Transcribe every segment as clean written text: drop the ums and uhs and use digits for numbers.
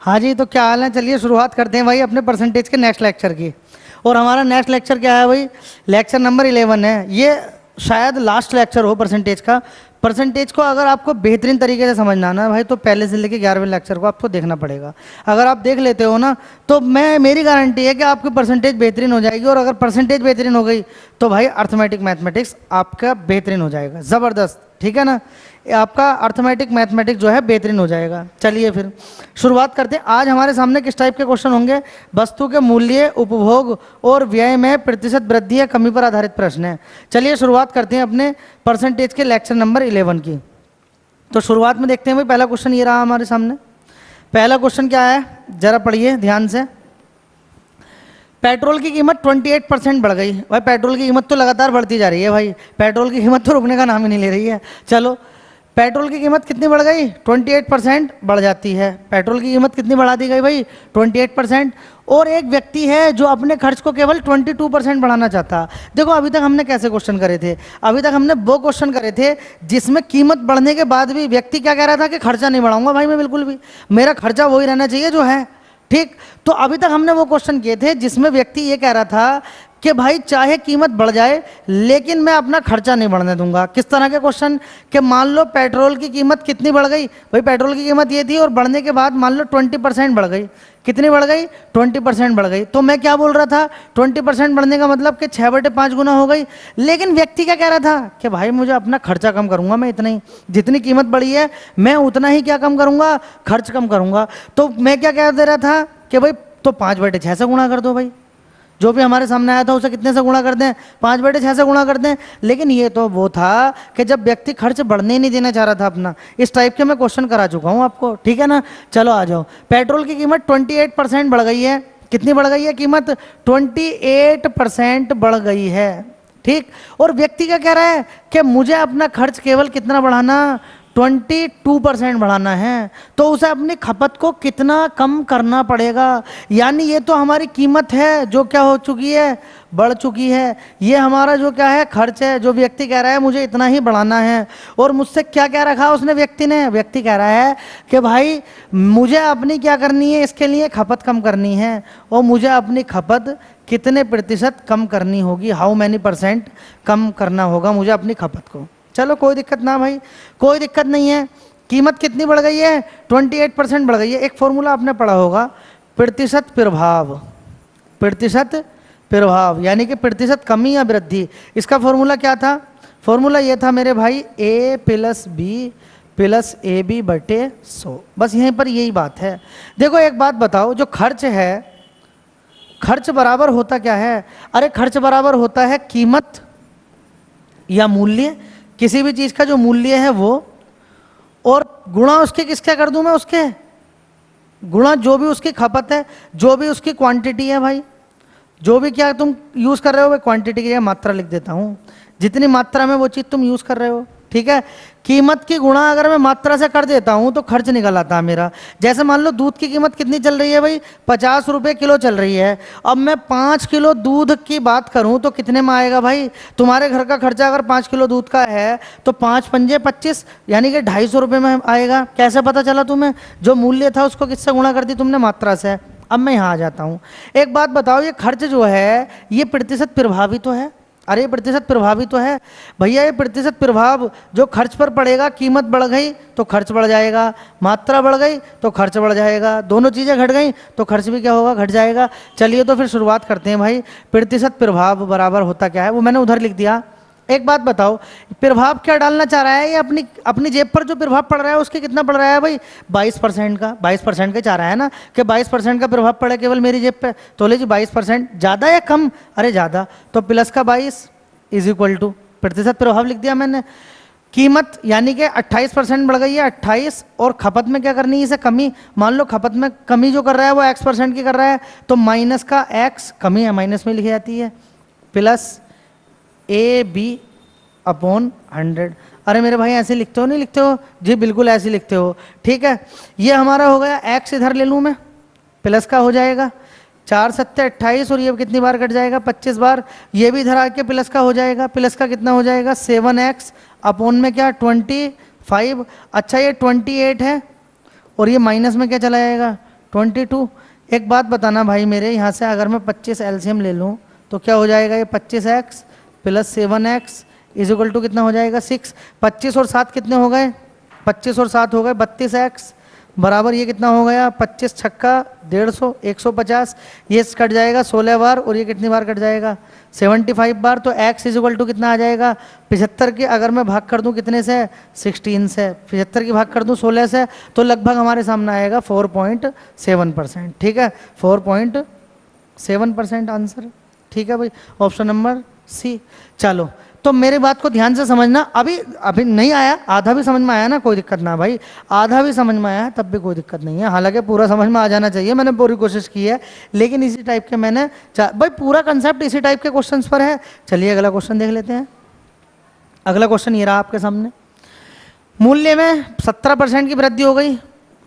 हाँ जी, तो क्या हाल है। चलिए शुरुआत करते हैं भाई अपने परसेंटेज के नेक्स्ट लेक्चर की। और हमारा नेक्स्ट लेक्चर क्या है भाई? लेक्चर नंबर 11 है। ये शायद लास्ट लेक्चर हो परसेंटेज का। परसेंटेज को अगर आपको बेहतरीन तरीके से समझना ना भाई, तो पहले से लेकर 11वें लेक्चर को आपको देखना पड़ेगा। अगर आप देख लेते हो ना, तो मेरी गारंटी है कि आपकी परसेंटेज बेहतरीन हो जाएगी। और अगर परसेंटेज बेहतरीन हो गई तो भाई अर्थमेटिक मैथमेटिक्स आपका बेहतरीन हो जाएगा, ज़बरदस्त। ठीक है ना, आपका अर्थमेटिक मैथमेटिक्स जो है बेहतरीन हो जाएगा। चलिए फिर शुरुआत करते हैं। आज हमारे सामने किस टाइप के क्वेश्चन होंगे? वस्तु के मूल्य, उपभोग और व्यय में प्रतिशत वृद्धि या कमी पर आधारित प्रश्न है। चलिए शुरुआत करते हैं अपने परसेंटेज के लेक्चर नंबर 11 की। तो शुरुआत में देखते हैं भाई, पहला क्वेश्चन ये रहा हमारे सामने। पहला क्वेश्चन क्या है, जरा पढ़िए ध्यान से। पेट्रोल की कीमत 28% बढ़ गई। भाई पेट्रोल की कीमत तो लगातार बढ़ती जा रही है भाई, पेट्रोल की कीमत तो रुकने का नाम ही नहीं ले रही है। चलो, पेट्रोल की कीमत कितनी बढ़ गई? 28% बढ़ जाती है। पेट्रोल की कीमत कितनी बढ़ा दी गई भाई? 28%। और एक व्यक्ति है जो अपने खर्च को केवल 22% बढ़ाना चाहता। देखो अभी तक हमने कैसे क्वेश्चन करे थे? अभी तक हमने वो क्वेश्चन करे थे जिसमें कीमत बढ़ने के बाद भी व्यक्ति क्या कह रहा था कि खर्चा नहीं बढ़ाऊंगा भाई मैं, बिल्कुल भी मेरा खर्चा वही रहना चाहिए जो है। ठीक, तो अभी तक हमने वो क्वेश्चन किए थे जिसमें व्यक्ति ये कह रहा था कि भाई चाहे कीमत बढ़ जाए लेकिन मैं अपना खर्चा नहीं बढ़ने दूंगा। किस तरह के क्वेश्चन? कि मान लो पेट्रोल की कीमत कितनी बढ़ गई भाई, पेट्रोल की कीमत ये थी और बढ़ने के बाद मान लो 20% बढ़ गई। कितनी बढ़ गई? 20% बढ़ गई। तो मैं क्या बोल रहा था? 20% बढ़ने का मतलब कि 6/5 गुना हो गई। लेकिन व्यक्ति क्या कह रहा था कि भाई मुझे अपना खर्चा कम करूंगा, मैं इतना ही, जितनी कीमत बढ़ी है मैं उतना ही क्या कम करूंगा? खर्च कम करूंगा। तो मैं क्या कह दे रहा था कि भाई तो 5/6 से गुणा कर दो भाई, जो भी हमारे सामने आया था उसे कितने से गुणा कर दें? 5/6 से गुणा कर दें। लेकिन ये तो वो था कि जब व्यक्ति खर्च बढ़ने ही नहीं देना चाह रहा था अपना। इस टाइप के मैं क्वेश्चन करा चुका हूं आपको, ठीक है ना। चलो आ जाओ। पेट्रोल की कीमत 28% बढ़ गई है। कितनी बढ़ गई है कीमत? 28% बढ़ गई है। ठीक, और व्यक्ति क्या कह रहा है कि मुझे अपना खर्च केवल कितना बढ़ाना? 22% बढ़ाना है। तो उसे अपनी खपत को कितना कम करना पड़ेगा? यानी ये तो हमारी कीमत है जो क्या हो चुकी है? बढ़ चुकी है। ये हमारा जो क्या है? खर्च है। जो व्यक्ति कह रहा है मुझे इतना ही बढ़ाना है। और मुझसे क्या क्या रखा उसने व्यक्ति ने? व्यक्ति कह रहा है कि भाई मुझे अपनी क्या करनी है? इसके लिए खपत कम करनी है। और मुझे अपनी खपत कितने प्रतिशत कम करनी होगी? हाउ मैनी % कम करना होगा मुझे अपनी खपत को। चलो कोई दिक्कत ना भाई, कोई दिक्कत नहीं है। कीमत कितनी बढ़ गई है? 28% बढ़ गई है। एक फॉर्मूला आपने पढ़ा होगा, प्रतिशत प्रभाव। प्रतिशत प्रभाव यानी कि प्रतिशत कमी या वृद्धि। इसका फॉर्मूला क्या था? फॉर्मूला ये था मेरे भाई, A + B + AB बटे 100। बस यहीं पर यही बात है। देखो एक बात बताओ, जो खर्च है, खर्च बराबर होता क्या है? अरे खर्च बराबर होता है कीमत या मूल्य, किसी भी चीज का जो मूल्य है वो, और गुणा उसके किसका कर दूं मैं? उसके गुणा जो भी उसकी खपत है, जो भी उसकी क्वांटिटी है भाई, जो भी क्या तुम यूज कर रहे हो, वो क्वांटिटी की मात्रा लिख देता हूं, जितनी मात्रा में वो चीज तुम यूज कर रहे हो। ठीक है, कीमत की गुणा अगर मैं मात्रा से कर देता हूं तो खर्च निकल आता है मेरा। जैसे मान लो दूध की कीमत कितनी चल रही है भाई? 50 रुपए किलो चल रही है। अब मैं 5 किलो दूध की बात करूं तो कितने में आएगा भाई? तुम्हारे घर का खर्चा अगर 5 किलो दूध का है तो 5 पंजे 25, यानी कि 250 रुपये में आएगा। कैसे पता चला तुम्हें? जो मूल्य था उसको किससे गुणा कर दी तुमने? मात्रा से। अब मैं यहाँ आ जाता हूँ। एक बात बताओ, ये खर्च जो है ये प्रतिशत प्रभावी तो है? अरे ये प्रतिशत प्रभावी तो है भैया। ये प्रतिशत प्रभाव जो खर्च पर पड़ेगा, कीमत बढ़ गई तो खर्च बढ़ जाएगा, मात्रा बढ़ गई तो खर्च बढ़ जाएगा, दोनों चीज़ें घट गई तो खर्च भी क्या होगा? घट जाएगा। चलिए तो फिर शुरुआत करते हैं भाई। प्रतिशत प्रभाव बराबर होता क्या है वो मैंने उधर लिख दिया। एक बात बताओ, प्रभाव क्या डालना चाह रहा है? ये अपनी अपनी जेब पर जो प्रभाव पड़ रहा है उसके कितना पड़ रहा है भाई? 22% का। 22% का चाह रहा है ना कि 22% का प्रभाव पड़े केवल मेरी जेब पे। तो ले जी 22%, ज़्यादा या कम? अरे ज़्यादा। तो प्लस का 22 = प्रतिशत प्रभाव लिख दिया मैंने। कीमत यानी कि 28% बढ़ गई है, 28, और खपत में क्या करनी है? इसे कमी। मान लो खपत में कमी जो कर रहा है वो X% की कर रहा है, तो माइनस का X, कमी है माइनस में लिखी जाती है, प्लस AB/100। अरे मेरे भाई ऐसे लिखते हो नहीं लिखते हो? जी बिल्कुल ऐसे लिखते हो। ठीक है, ये हमारा हो गया। X इधर ले लूँ मैं, प्लस का हो जाएगा 4 × 7 = 28, और ये कितनी बार कट जाएगा? 25 बार। ये भी इधर आके प्लस का हो जाएगा। प्लस का कितना हो जाएगा? 7x/, में क्या? 25। अच्छा ये 28 है, और ये माइनस में क्या चला जाएगा? 22। एक बात बताना भाई मेरे, यहाँ से अगर मैं 25 एलसीएम ले लूँ तो क्या हो जाएगा, ये 25x plus 7x is equal to कितना हो जाएगा 6। 25 और 7 कितने हो गए, 25 और 7 हो गए 32x बराबर ये कितना हो गया 25 छक्का 150 150, ये कट जाएगा 16 बार और ये कितनी बार कट जाएगा 75 बार। तो x इज इक्वल टू कितना आ जाएगा 75 की अगर मैं भाग कर दूं कितने से 16 से, 75 की भाग कर दूं 16 से, तो लगभग हमारे सामने आएगा 4.7%। ठीक है 4.7% आंसर। ठीक है भाई, ऑप्शन नंबर सी। चलो तो मेरी बात को ध्यान से समझना, अभी नहीं आया, आधा भी समझ में आया ना कोई दिक्कत ना भाई, आधा भी समझ में आया तब भी कोई दिक्कत नहीं है, हालांकि पूरा समझ में आ जाना चाहिए, मैंने पूरी कोशिश की है, लेकिन इसी टाइप के मैंने भाई पूरा कंसेप्ट इसी टाइप के क्वेश्चंस पर है। चलिए अगला क्वेश्चन देख लेते हैं। अगला क्वेश्चन ये रहा आपके सामने, मूल्य में 17% की वृद्धि हो गई,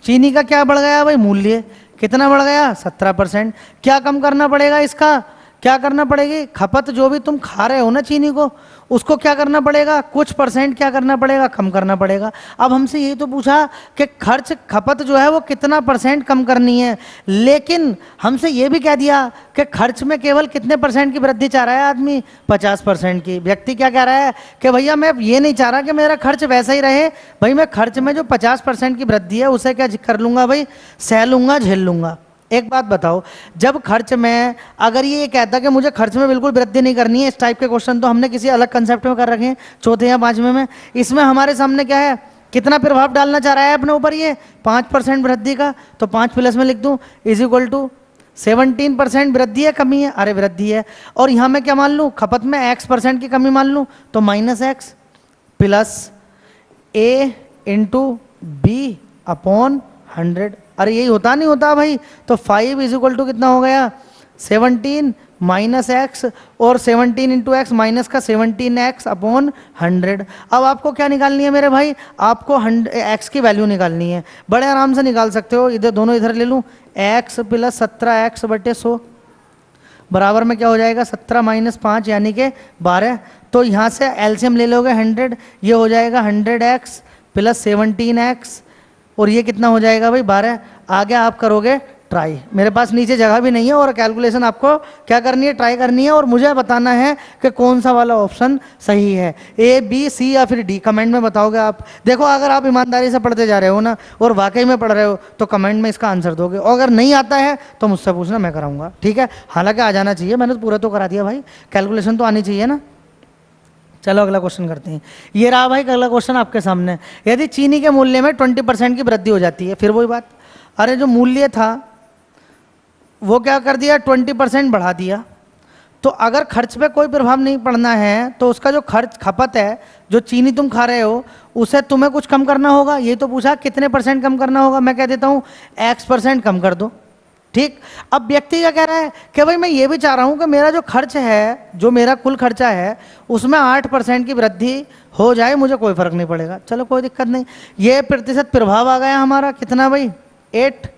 चीनी का क्या बढ़ गया भाई, मूल्य कितना बढ़ गया 17%। क्या कम करना पड़ेगा, इसका क्या करना पड़ेगी, खपत जो भी तुम खा रहे हो ना चीनी को, उसको क्या करना पड़ेगा, कुछ परसेंट क्या करना पड़ेगा, कम करना पड़ेगा। अब हमसे यही तो पूछा कि खर्च खपत जो है वो कितना परसेंट कम करनी है, लेकिन हमसे ये भी कह दिया कि खर्च में केवल कितने परसेंट की वृद्धि चाह रहा है आदमी, 50% की। व्यक्ति क्या कह रहा है कि भैया मैं ये नहीं चाह रहा कि मेरा खर्च वैसा ही रहे, भाई मैं खर्च में जो 50% की वृद्धि है उसे क्या कर लूंगा भाई, सह लूंगा, झेल लूंगा। एक बात बताओ, जब खर्च में अगर ये कहता कि मुझे खर्च में बिल्कुल वृद्धि नहीं करनी है, इस टाइप के क्वेश्चन तो हमने किसी अलग कंसेप्ट में कर रखे हैं, चौथे या पांचवें में। इसमें हमारे सामने क्या है, कितना प्रभाव डालना चाह रहा है अपने ऊपर, ये 5% वृद्धि का, तो 5 प्लस में लिख दूं इज इक्वल टू 17% वृद्धि है कमी है, अरे वृद्धि है, और यहां मैं क्या मान लूं, खपत में x% की कमी मान लूं, तो -x plus a into B upon 100। अरे यही होता नहीं होता भाई, तो 5 इज इक्वल टू कितना हो गया 17 माइनस एक्स, और 17 इंटू एक्स माइनस का 17x अपॉन 100। अब आपको क्या निकालनी है मेरे भाई, आपको x की वैल्यू निकालनी है, बड़े आराम से निकाल सकते हो, इधर दोनों इधर ले लूँ, x प्लस 17x बटे 100 बराबर में क्या हो जाएगा 17 माइनस 5 यानी कि 12। तो यहाँ से एलसीएम ले लोगे 100, ये हो जाएगा 100x प्लस 17x, और ये कितना हो जाएगा भाई 12। आगे आप करोगे ट्राई, मेरे पास नीचे जगह भी नहीं है, और कैलकुलेशन आपको क्या करनी है, ट्राई करनी है, और मुझे बताना है कि कौन सा वाला ऑप्शन सही है, ए बी सी या फिर डी। कमेंट में बताओगे आप। देखो अगर आप ईमानदारी से पढ़ते जा रहे हो ना और वाकई में पढ़ रहे हो तो कमेंट में इसका आंसर दोगे, और अगर नहीं आता है तो मुझसे पूछना, मैं कराऊंगा। ठीक है, हालांकि आ जाना चाहिए, मैंने तो पूरा तो करा दिया भाई, कैलकुलेशन तो आनी चाहिए ना। चलो अगला क्वेश्चन करते हैं। ये रहा भाई अगला क्वेश्चन आपके सामने, यदि चीनी के मूल्य में 20% की वृद्धि हो जाती है, फिर वही बात, अरे जो मूल्य था वो क्या कर दिया 20% बढ़ा दिया, तो अगर खर्च पे कोई प्रभाव नहीं पड़ना है तो उसका जो खर्च खपत है, जो चीनी तुम खा रहे हो उसे तुम्हें कुछ कम करना होगा। ये तो पूछा कितने % कम करना होगा, मैं कह देता हूँ x% कम कर दो। ठीक, अब व्यक्ति क्या कह रहा है कि भाई मैं ये भी चाह रहा हूं कि मेरा जो खर्च है, जो मेरा कुल खर्चा है उसमें 8% की वृद्धि हो जाए, मुझे कोई फर्क नहीं पड़ेगा। चलो कोई दिक्कत नहीं, ये प्रतिशत प्रभाव आ गया हमारा कितना भाई 8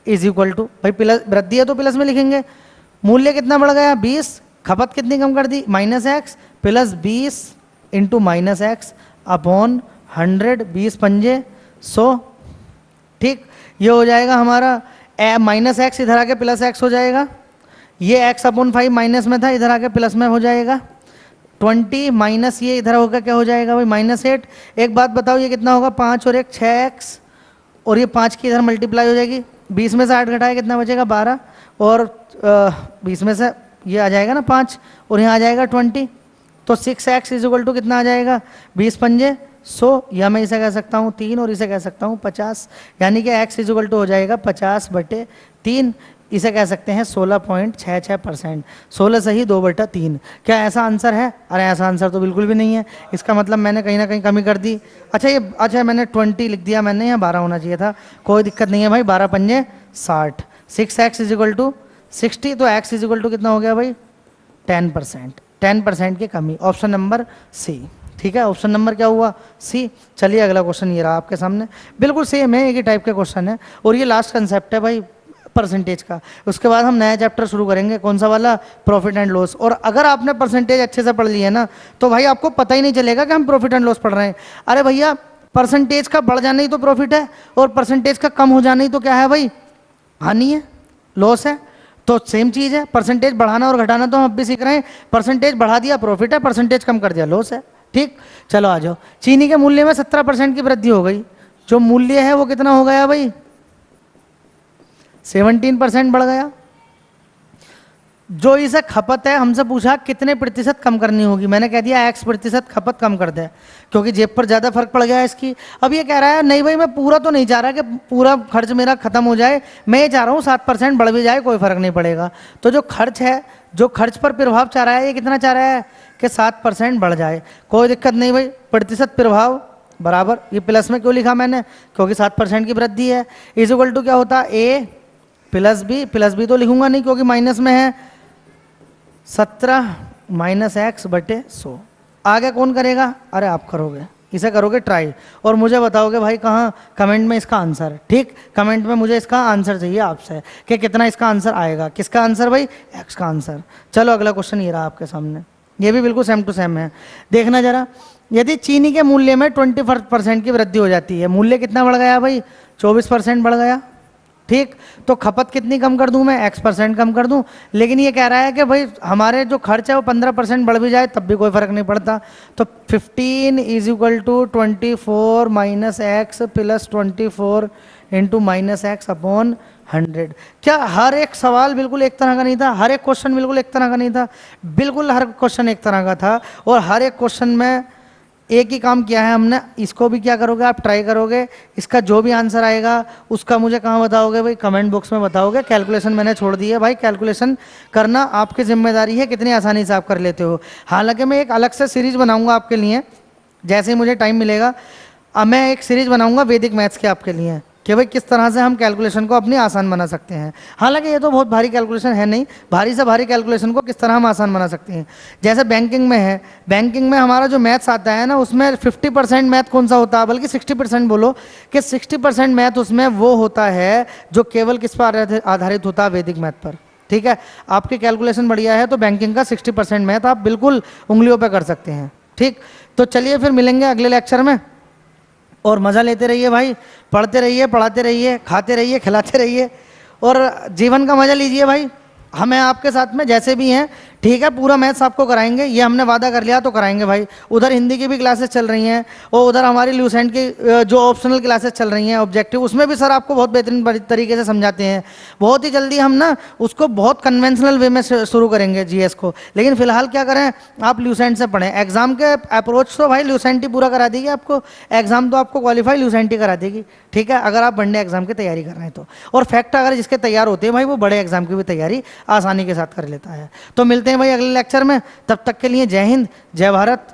इज इक्वल टू, भाई प्लस वृद्धि है तो प्लस में लिखेंगे, मूल्य कितना बढ़ गया 20, खपत कितनी कम कर दी -x plus 20 into -x upon 100, 20 पंजे 100। ठीक, ये हो जाएगा हमारा -x इधर आके +x हो जाएगा, ये x अपॉन 5 माइनस में था, इधर आके प्लस में हो जाएगा 20 माइनस ये इधर होगा क्या हो जाएगा भाई -8। एक बात बताओ ये कितना होगा 5 और 1 6x, और ये 5 की इधर मल्टीप्लाई हो जाएगी, 20 में से 8 घटाए कितना बचेगा 12, और 20 में से ये आ जाएगा ना 5, और यहाँ आ जाएगा 20, तो 6x इज इक्वल टू कितना आ जाएगा 20 पंजे 100, या मैं इसे कह सकता हूँ 3 और इसे कह सकता हूँ 50, यानी कि x इज इक्वल टू हो जाएगा 50/3, इसे कह सकते हैं 16.66%। 16 सही 2/3। क्या ऐसा आंसर है? अरे ऐसा आंसर तो बिल्कुल भी नहीं है, इसका मतलब मैंने कहीं ना कहीं कमी कर दी। अच्छा मैंने 20 लिख दिया मैंने, यहाँ 12 होना चाहिए था, कोई दिक्कत नहीं है भाई, 12 पंजे 60, 6x इज इक्वल टू 60, तो x इज इक्वल टू कितना हो गया भाई 10% की कमी, ऑप्शन नंबर सी। ठीक है, ऑप्शन नंबर क्या हुआ सी। चलिए अगला क्वेश्चन ये रहा आपके सामने, बिल्कुल सेम है, एक ही टाइप के क्वेश्चन है, और ये लास्ट कंसेप्ट है भाई परसेंटेज का। उसके बाद हम नया चैप्टर शुरू करेंगे, कौन सा वाला, प्रॉफिट एंड लॉस। और अगर आपने परसेंटेज अच्छे से पढ़ ली है ना तो भाई आपको पता ही नहीं चलेगा कि हम प्रॉफिट एंड लॉस पढ़ रहे हैं। अरे भैया परसेंटेज का बढ़ जाना ही तो प्रॉफिट है, और परसेंटेज का कम हो जाना ही तो क्या है भाई हानि है, लॉस है। तो सेम चीज है, परसेंटेज बढ़ाना और घटाना तो हम अब भी सीख रहे हैं। परसेंटेज बढ़ा दिया प्रॉफिट है, परसेंटेज कम कर दिया लॉस है। ठीक, चलो आ जाओ। चीनी के मूल्य में 17% की वृद्धि हो गई। जो मूल्य है वो कितना हो गया भाई? 17% बढ़ गया। जो इसे खपत है, हमसे पूछा कितने प्रतिशत कम करनी होगी, मैंने कह दिया x% खपत कम कर दे, क्योंकि जेब पर ज़्यादा फर्क पड़ गया है इसकी। अब ये कह रहा है नहीं भाई मैं पूरा तो नहीं चाह रहा कि पूरा खर्च मेरा खत्म हो जाए, मैं ये चाह रहा हूँ 7% बढ़ भी जाए कोई फर्क नहीं पड़ेगा। तो जो खर्च है, जो खर्च पर प्रभाव चाह रहा है, ये कितना चाह रहा है कि 7% बढ़ जाए। कोई दिक्कत नहीं भाई, प्रतिशत प्रभाव बराबर, ये प्लस में क्यों लिखा मैंने, क्योंकि 7% की वृद्धि है। इज इक्वल टू क्या होता है, ए प्लस बी तो लिखूंगा नहीं क्योंकि माइनस में है, 17 माइनस एक्स बटे 100। आगे कौन करेगा? अरे आप करोगे, इसे करोगे ट्राई और मुझे बताओगे भाई कहाँ, कमेंट में इसका आंसर। ठीक, कमेंट में मुझे इसका आंसर चाहिए आपसे कि कितना इसका आंसर आएगा। किसका आंसर भाई? एक्स का आंसर। चलो अगला क्वेश्चन ये रहा आपके सामने, ये भी बिल्कुल सेम टू सेम है। देखना जरा, यदि चीनी के मूल्य में 20% की वृद्धि हो जाती है, मूल्य कितना बढ़ गया भाई? 24% बढ़ गया। ठीक, तो खपत कितनी कम कर दूं मैं? x% कम कर दूं। लेकिन ये कह रहा है कि भाई हमारे जो खर्च है वो 15% बढ़ भी जाए तब भी कोई फर्क नहीं पड़ता। तो 15 is equal to 24 minus x plus 24 into minus x upon 100। क्या हर एक सवाल बिल्कुल एक तरह का नहीं था? हर एक क्वेश्चन बिल्कुल एक तरह का नहीं था? बिल्कुल हर क्वेश्चन एक तरह का था। और हर एक क्वेश्चन में एक ही काम किया है हमने। इसको भी क्या करोगे आप? ट्राई करोगे। इसका जो भी आंसर आएगा उसका मुझे कहाँ बताओगे भाई? कमेंट बॉक्स में बताओगे। कैलकुलेशन मैंने छोड़ दी है भाई, कैलकुलेशन करना आपकी जिम्मेदारी है, कितनी आसानी से आप कर लेते हो। हालांकि मैं एक अलग से सीरीज बनाऊंगा आपके लिए, जैसे ही मुझे टाइम मिलेगा। अब मैं एक सीरीज बनाऊंगा वैदिक मैथ्स के आपके लिए कि भाई किस तरह से हम कैलकुलेशन को अपनी आसान बना सकते हैं। हालांकि ये तो बहुत भारी कैलकुलेशन है नहीं, भारी से भारी कैलकुलेशन को किस तरह हम आसान बना सकते हैं। जैसे बैंकिंग में है, बैंकिंग में हमारा जो मैथ्स आता है ना, उसमें 50% मैथ कौन सा होता है, बल्कि 60% बोलो कि 60% मैथ उसमें वो होता है जो केवल किस पर आधारित होता है? वैदिक मैथ पर। ठीक है, आपकी कैलकुलेशन बढ़िया है तो बैंकिंग का 60% मैथ आप बिल्कुल उंगलियों पर कर सकते हैं। ठीक, तो चलिए फिर मिलेंगे अगले लेक्चर में और मज़ा लेते रहिए भाई, पढ़ते रहिए, पढ़ाते रहिए, खाते रहिए, खिलाते रहिए और जीवन का मज़ा लीजिए भाई। हमें आपके साथ में जैसे भी हैं, ठीक है, पूरा मैथ्स आपको कराएंगे, ये हमने वादा कर लिया तो कराएंगे भाई। उधर हिंदी की भी क्लासेस चल रही हैं और उधर हमारी ल्यूसेंट की जो ऑप्शनल क्लासेस चल रही हैं ऑब्जेक्टिव, उसमें भी सर आपको बहुत बेहतरीन तरीके से समझाते हैं। बहुत ही जल्दी हम ना उसको बहुत कन्वेंशनल वे में शुरू करेंगे जीएस को। लेकिन फिलहाल क्या करें, आप ल्यूसेंट से पढ़ें। एग्जाम के अप्रोच तो भाई ल्यूसेंट ही पूरा करा देगी आपको, एग्जाम तो आपको क्वालिफाई ल्यूसेंट ही करा देगी। ठीक है, अगर आप वनडे एग्जाम की तैयारी कर रहे हैं तो। और फैक्ट अगर जिसके तैयार होते हैं भाई, वो बड़े एग्जाम की भी तैयारी आसानी के साथ कर लेता है। तो मिलते हैं भाई अगले लेक्चर में, तब तक के लिए जय हिंद, जय भारत,